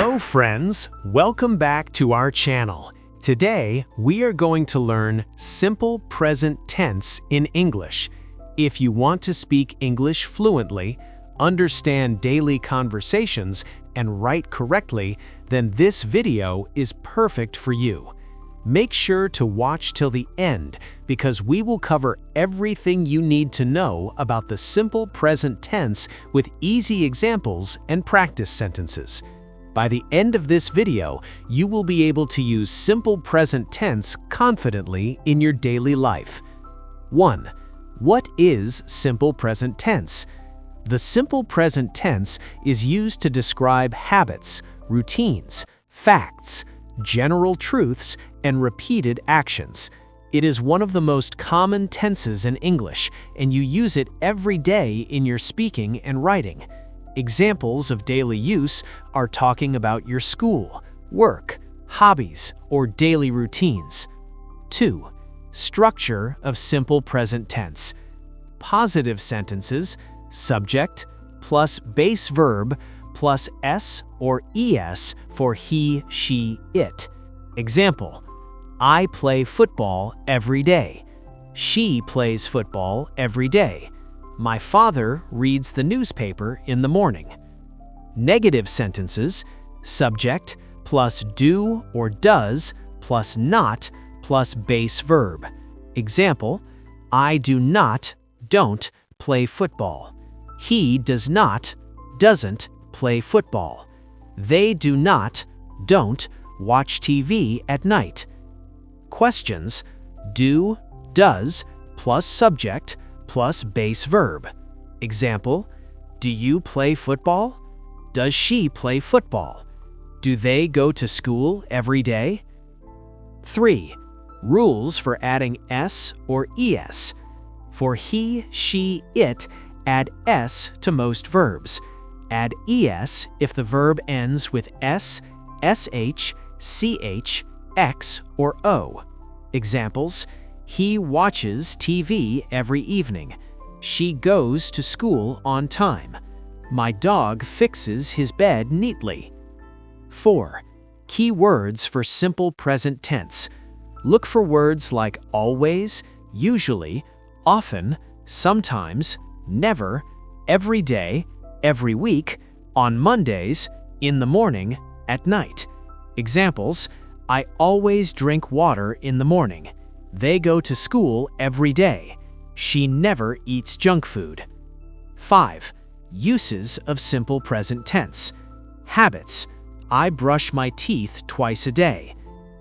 Hello friends, welcome back to our channel. Today, we are going to learn simple present tense in English. If you want to speak English fluently, understand daily conversations, and write correctly, then this video is perfect for you. Make sure to watch till the end because we will cover everything you need to know about the simple present tense with easy examples and practice sentences. By the end of this video, you will be able to use simple present tense confidently in your daily life. 1. What is simple present tense? The simple present tense is used to describe habits, routines, facts, general truths, and repeated actions. It is one of the most common tenses in English, and you use it every day in your speaking and writing. Examples of daily use are talking about your school, work, hobbies, or daily routines. 2. Structure of simple present tense. Positive sentences, subject plus base verb plus s or es for he, she, it. Example: I play football every day. She plays football every day. My father reads the newspaper in the morning. Negative sentences, subject plus do or does plus not plus base verb. Example: I do not, don't play football. He does not, doesn't play football. They do not, don't watch TV at night. Questions: do, does plus subject plus base verb. Example: do you play football? Does she play football? Do they go to school every day? 3. Rules for adding s or es. For he, she, it, add s to most verbs. Add es if the verb ends with s, sh, ch, x, or o. Examples: he watches TV every evening. She goes to school on time. My dog fixes his bed neatly. 4. Key words for simple present tense. Look for words like always, usually, often, sometimes, never, every day, every week, on Mondays, in the morning, at night. Examples: I always drink water in the morning. They go to school every day. She never eats junk food. 5. Uses of simple present tense. Habits: I brush my teeth twice a day.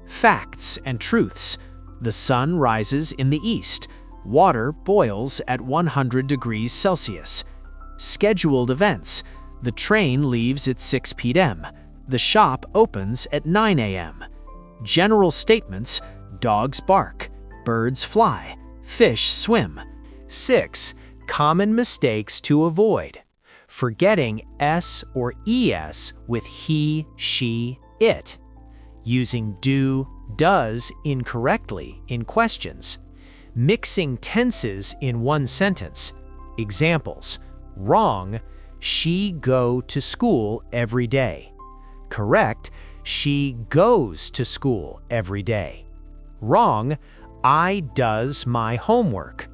Facts and truths: the sun rises in the east. Water boils at 100 degrees Celsius. Scheduled events: the train leaves at 6 p.m. The shop opens at 9 a.m. General statements: dogs bark, birds fly, fish swim. 6. Common mistakes to avoid. Forgetting s or es with he, she, it. Using do, does incorrectly in questions. Mixing tenses in one sentence. Examples: wrong, she go to school every day. Correct, she goes to school every day. Wrong, I does my homework.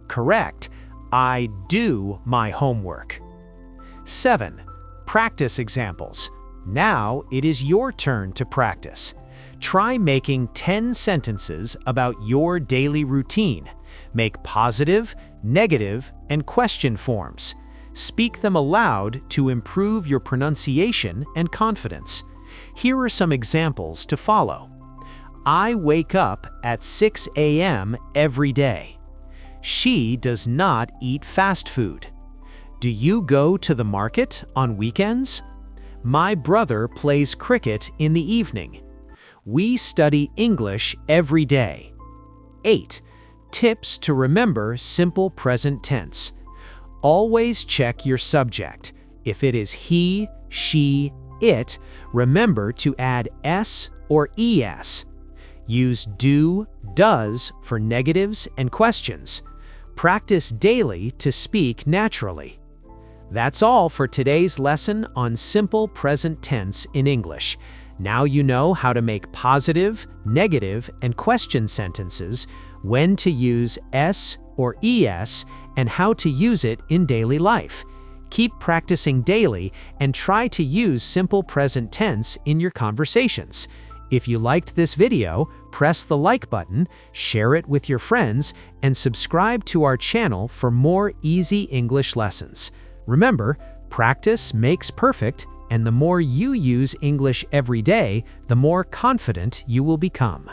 Correct, I do my homework. 7. Practice examples. Now it is your turn to practice. Try making 10 sentences about your daily routine. Make positive, negative, and question forms. Speak them aloud to improve your pronunciation and confidence. Here are some examples to follow. I wake up at 6 a.m. every day. She does not eat fast food. Do you go to the market on weekends? My brother plays cricket in the evening. We study English every day. 8. Tips to remember simple present tense. Always check your subject. If it is he, she, it, remember to add s or es. Use do, does for negatives and questions. Practice daily to speak naturally. That's all for today's lesson on simple present tense in English. Now you know how to make positive, negative, and question sentences, when to use s or es, and how to use it in daily life. Keep practicing daily and try to use simple present tense in your conversations. If you liked this video, press the like button, share it with your friends, and subscribe to our channel for more easy English lessons. Remember, practice makes perfect, and the more you use English every day, the more confident you will become.